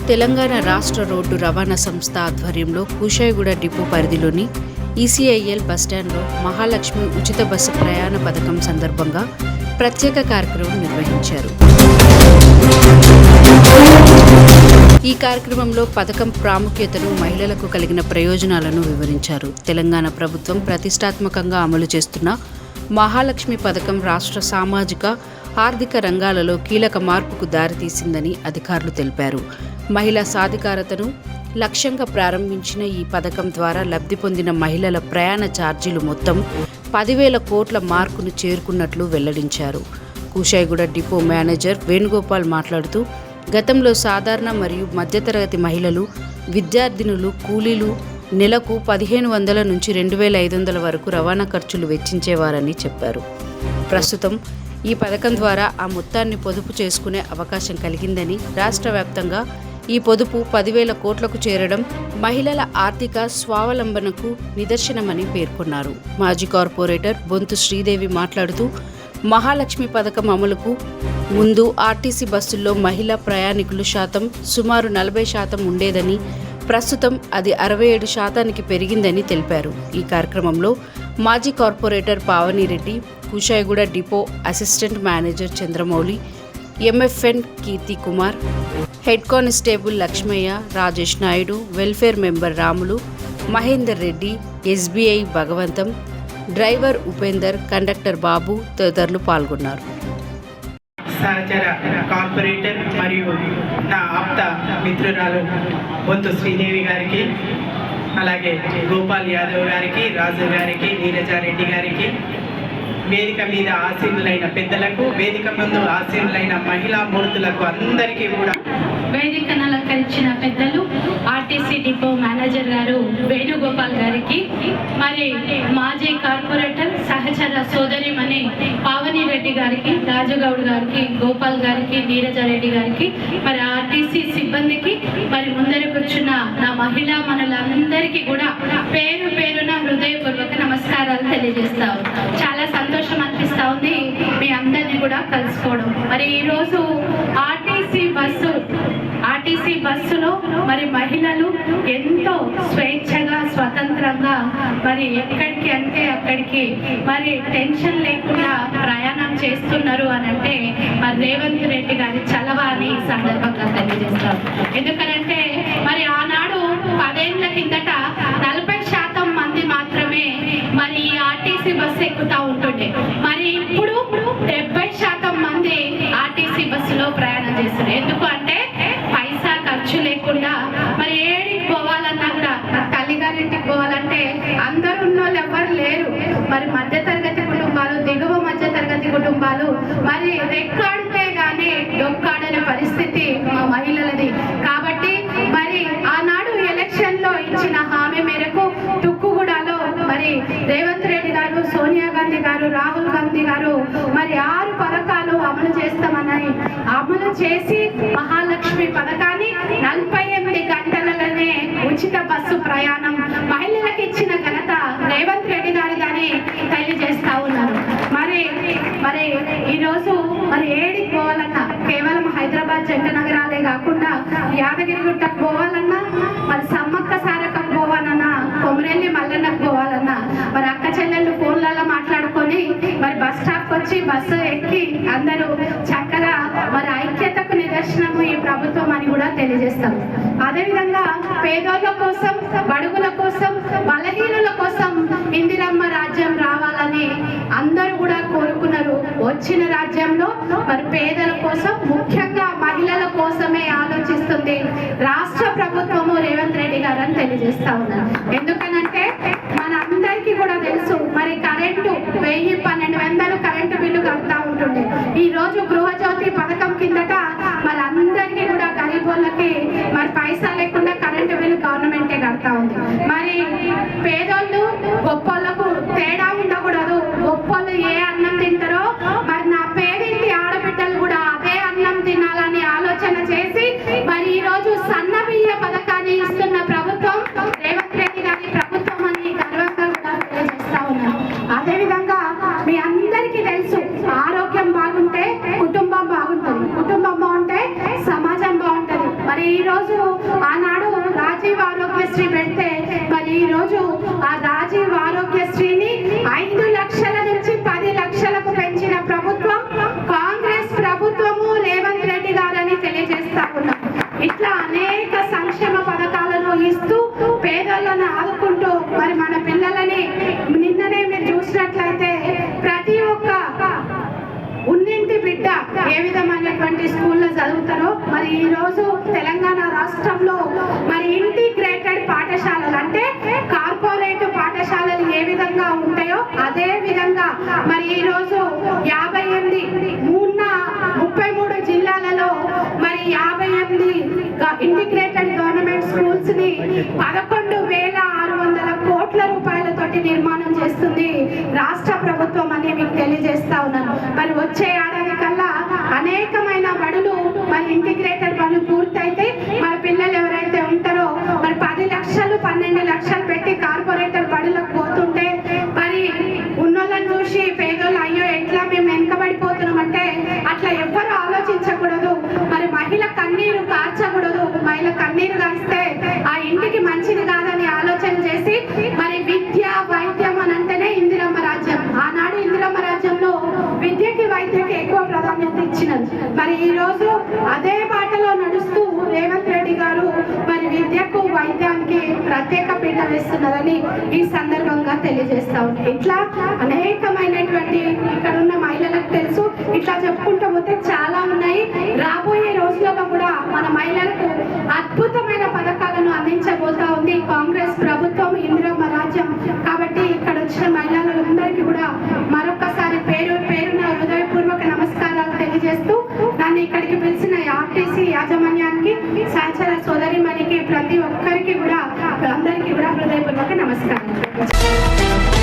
తెలంగాణ రాష్ట్ర రోడ్డు రవాణా సంస్థ ఆధ్వర్యంలో కూషాయిగూడ డిపో పరిధిలోని ఈసీఐఎల్ బస్టాండ్లో మహాలక్ష్మి ఉచిత బస్సు ప్రయాణ పథకం సందర్భంగా ప్రత్యేక కార్యక్రమం నిర్వహించారు. ఈ కార్యక్రమంలో పథకం ప్రాముఖ్యతను, మహిళలకు కలిగిన ప్రయోజనాలను వివరించారు. తెలంగాణ ప్రభుత్వం ప్రతిష్టాత్మకంగా అమలు చేస్తున్న మహాలక్ష్మి పథకం రాష్ట్ర సామాజిక, ఆర్థిక రంగాలలో కీలక మార్పుకు దారితీసిందని అధికారులు తెలిపారు. మహిళా సాధికారతను లక్ష్యంగా ప్రారంభించిన ఈ పథకం ద్వారా లబ్ధి పొందిన మహిళల ప్రయాణ ఛార్జీలు మొత్తం 10,000 కోట్ల మార్కును చేరుకున్నట్లు వెల్లడించారు. కూషాయిగూడ డిపో మేనేజర్ వేణుగోపాల్ మాట్లాడుతూ, గతంలో సాధారణ మరియు మధ్యతరగతి మహిళలు, విద్యార్థినులు, కూలీలు నెలకు 1,500 నుంచి 2,500 వరకు రవాణా ఖర్చులు వెచ్చించేవారని చెప్పారు. ప్రస్తుతం ఈ పథకం ద్వారా ఆ మొత్తాన్ని పొదుపు చేసుకునే అవకాశం కలిగిందని, రాష్ట్ర వ్యాప్తంగా ఈ పొదుపు 10,000 కోట్లకు చేరడం మహిళల ఆర్థిక స్వావలంబనకు నిదర్శనమని పేర్కొన్నారు. మాజీ కార్పొరేటర్ బొంతు శ్రీదేవి మాట్లాడుతూ, మహాలక్ష్మి పథకం అమలుకు ముందు ఆర్టీసీ బస్సుల్లో మహిళా ప్రయాణికుల శాతం సుమారు 40% ఉండేదని, ప్రస్తుతం అది 67% పెరిగిందని తెలిపారు. ఈ కార్యక్రమంలో మాజీ corporator Pavani Reddy, Kushaiguda depot assistant manager Chandramouli, MFN Keerthi Kumar, head constable Lakshmaiah, Rajesh Naidu, welfare member Ramulu, Mahender Reddy, SBI Bhagavantham, driver Upender, conductor Babu తదితరులు పాల్గొన్నారు. సహచర కార్పొరేటర్ మరియు నా ఆప్త మిత్రురాలు బొంతు శ్రీదేవి గారికి, అలాగే గోపాల్ యాదవ్ గారికి, రాజు గారికి, నీరజారెడ్డి గారికి, వేదిక మీద ఆసీనులైన పెద్దలకు, వేదిక ముందు ఆసీనులైన మహిళా మూర్తులకు అందరికీ కూడా వేదికను అలంకరించిన పెద్దలు, ఆర్టీసీ డిపో మేనేజర్ గారు వేణుగోపాల్ గారికి, మరి మాజీ కార్పొరేటర్ సహచర సోదరిమణి పావనిరెడ్డి గారికి, రాజగౌడ్ గారికి, గోపాల్ గారికి, నీరజారెడ్డి గారికి, మరి ఆర్టీసీ సిబ్బందికి, మరి ముందర కూర్చున్న నా మహిళా మనులందరికీ కూడా పేరు పేరున హృదయపూర్వక నమస్కారాలు తెలియజేస్తాం. చాలా సంతోషం అనిపిస్తూ ఉంది మీ అందరినీ కూడా కలుసుకోవడం. మరి ఈరోజు ఆర్టీసీ బస్సులో మరి మహిళలు ఎంతో స్వేచ్ఛగా, స్వతంత్రంగా, మరి ఎక్కడికి అంటే అక్కడికి మరి టెన్షన్ లేకుండా ప్రయాణం చేస్తున్నారు అని అంటే మరి రేవంత్ రెడ్డి గారి చలవ అని సందర్భంగా తెలియజేస్తాం. ఎందుకనంటే మరి ఆనాడు 10 ఏళ్ల కిందట 40% మంది మాత్రమే మరి ఈ ఆర్టీసీ బస్సు ఎక్కుతూ ఉంటుండే. మరి ఇప్పుడు 70% మంది ఆర్టీసీ బస్సులో ప్రయాణం చేస్తున్నారు. ఎందుకు అంటే పైసా ఖర్చు లేకుండా మరి ఏడికి పోవాలన్నా కూడా, తల్లిగారింటికి పోవాలంటే అందరు ఉన్న వాళ్ళు ఎవరు లేరు. మరి మధ్యతరగతి కుటుంబాలు, దిగువ మధ్యతరగతి కుటుంబాలు మరి రెక్కాడితే గానీ డొక్కాడనే పరిస్థితి మా మహిళలది. కాబట్టి మరి ఆనాడు ఎలక్షన్లో ఇచ్చిన హామీ మేరకు తుక్కుగూడలో మరి రేవంత్ రెడ్డి గారు, సోనియా గాంధీ గారు, రాహుల్ గాంధీ గారు మరి 6 పథకాలు అమలు చేస్తామని అమలు చేసి మహాలక్ష్మి పథకాన్ని 48 గంటలలోనే ఉచిత బస్సు ప్రయాణం మహిళలకు ఇచ్చిన ఘనత రేవంత్ రెడ్డి గారిదని తెలియజేస్తా ఉన్నారు. మరి ఈరోజు మరి ఏడికి పోవాలన్నా, కేవలం హైదరాబాద్ జంట నగరాలే కాకుండా యాదగిరిగుట్టకు పోవాలన్నా, మరి సమ్మక్క సారకకు పోవాలన్నా, కొమరెల్లి మల్లన్నకు పోవాలన్నా, మరి అక్క చెల్లెళ్ళు ఫోన్లలో మాట్లాడుకొని మరి బస్ స్టాప్కి వచ్చి బస్సు ఎక్కి అందరూ చక్కగా మరి ఐక్యతకు నిదర్శనము ఈ ప్రభుత్వం అని కూడా తెలియజేస్తాం. అదేవిధంగా పేదోళ్ళ కోసం, బడుగుల కోసం, బలహీనుల కోసం ఇందిరమ్మ రాజ్యం రావాలని అందరూ కూడా కోరుకున్నారు. వచ్చిన రాజ్యంలో మరి పేదల కోసం, ముఖ్యంగా మహిళల కోసమే ఆలోచిస్తుంది రాష్ట్ర ప్రభుత్వము, రేవంత్ రెడ్డి గారు అని తెలియజేస్తా ఉన్నారు. ఎందుకనంటే మన అందరికీ కూడా తెలుసు, మరి కరెంటు 1000-1200 కరెంటు బిల్లు కడతా ఉంటుండే. ఈ రోజు గృహజ్యోతి పథకం కిందట మరి అందరికీ కూడా గరీబోళ్ళకి మరి పైసా లేకుండా కరెంటు బిల్లు గవర్నమెంటే కడతా ఉంది. మరి పేదోళ్ళు గొప్పోళ్ళకు తేడా ఉండకూడదు. గొప్పోళ్ళు ఏ అన్నం తింటారో మరి నా పేదింటి ఆడబిడ్డలు కూడా అదే అన్నం తినాలని ఆలోచన చేసి మరి ఈరోజు సన్న బియ్య పథకాన్ని ఇస్తున్న ప్రభుత్వం రేవంత్ రెడ్డి గారి ప్రభుత్వం అని గర్వంగా కూడా తెలియజేస్తా ఉన్నాను. అదేవిధంగా మీ అందరికీ తెలుసు, ఆరోగ్యం బాగుంటే కుటుంబం బాగుంటుంది, కుటుంబం బాగుంటే సమాజం బాగుంటుంది. మరి ఈరోజు పేదలను ఆదుకుంటూ మరి మన పిల్లలని నిన్ననే మీరు చూసినట్లయితే ప్రతి ఒక్క ఉన్నింటి బిడ్డ ఏ విధమైనటువంటి స్కూల్లో చదువుతారో మరి ఈ రోజు తెలంగాణ రాష్ట్రంలో మరి ఇంటిగ్రేటెడ్ పాఠశాలలు అంటే కార్పొరేట్ పాఠశాలలు ఏ విధంగా ఉంటాయో అదే విధంగా మరి ఈ రోజు 58 33 జిల్లాలలో మరి 58 ఇంటిగ్రేటెడ్ గవర్నమెంట్ స్కూల్స్ ని 11,600 కోట్ల రూపాయలతోటి నిర్మాణం చేస్తుంది రాష్ట్ర ప్రభుత్వం అని మీకు తెలియజేస్తా ఉన్నాను. మరి వచ్చే ఏడాది కల్లా అనేకమైన బడులు మరి ఇంటిగ్రేటెడ్ బడులు పూర్తయితే మన పిల్లలు ఎవరైతే ఉంటారో మరి 10 లక్షలు 12 లక్షలు పెట్టి కార్పొరేటర్ బడులకు పోతుంటే మరి ఉన్నోళ్ళని చూసి పేదోళ్ళు అయ్యో ఎట్లా మేము వెనకబడిపోతున్నాం అంటే అట్లా ఎవ్వరు ఆలోచించకూడదు. మరి మహిళ కన్నీరు కార్చకూడదు. మహిళ కన్నీరు కాస్తే ఆ ఇంటికి మంచిది కాదని ఆలోచన చేసి మరి విద్య వైద్యం అని అంటేనే ఇందిరమ్మ రాజ్యం. ఆనాడు ఇందిరమ్మ రాజ్యంలో విద్యకి వైద్యకి ఎక్కువ ప్రాధాన్యత ఇచ్చినది. మరి ఈ రోజు అదే బాటలో నడుస్తూ రేవంత్ రెడ్డి గారు మరి విద్యకు వైద్యానికి ప్రత్యేక పీట వేస్తున్నదని ఈ సందర్భంగా తెలియజేస్తా ఉంది. ఇట్లా అనేకమైనటువంటి ఇక్కడ ఉన్న మహిళలకు తెలుసు. ఇట్లా చెప్పుకుంటూ పోతే చాలా ఉన్నాయి. రాబోయే రోజులలో కూడా మన మహిళలకు అద్భుతమైన పథకాలను అందించబోతా ఉంది కాంగ్రెస్ ప్రభుత్వం, ఇందిరమ్మ రాజ్యం. కాబట్టి ఇక్కడ వచ్చిన మహిళలందరికీ కూడా మరొకసారి పేరున హృదయపూర్వక నమస్కారాలు తెలియజేస్తూ నన్ను ఇక్కడికి పిలిచిన ఆర్టీసీ యాజమాన్యానికి, సహచర సోదరిమణికి, ప్రతి ఒక్కరికి కూడా అందరికీ కూడా హృదయపూర్వక నమస్కారం.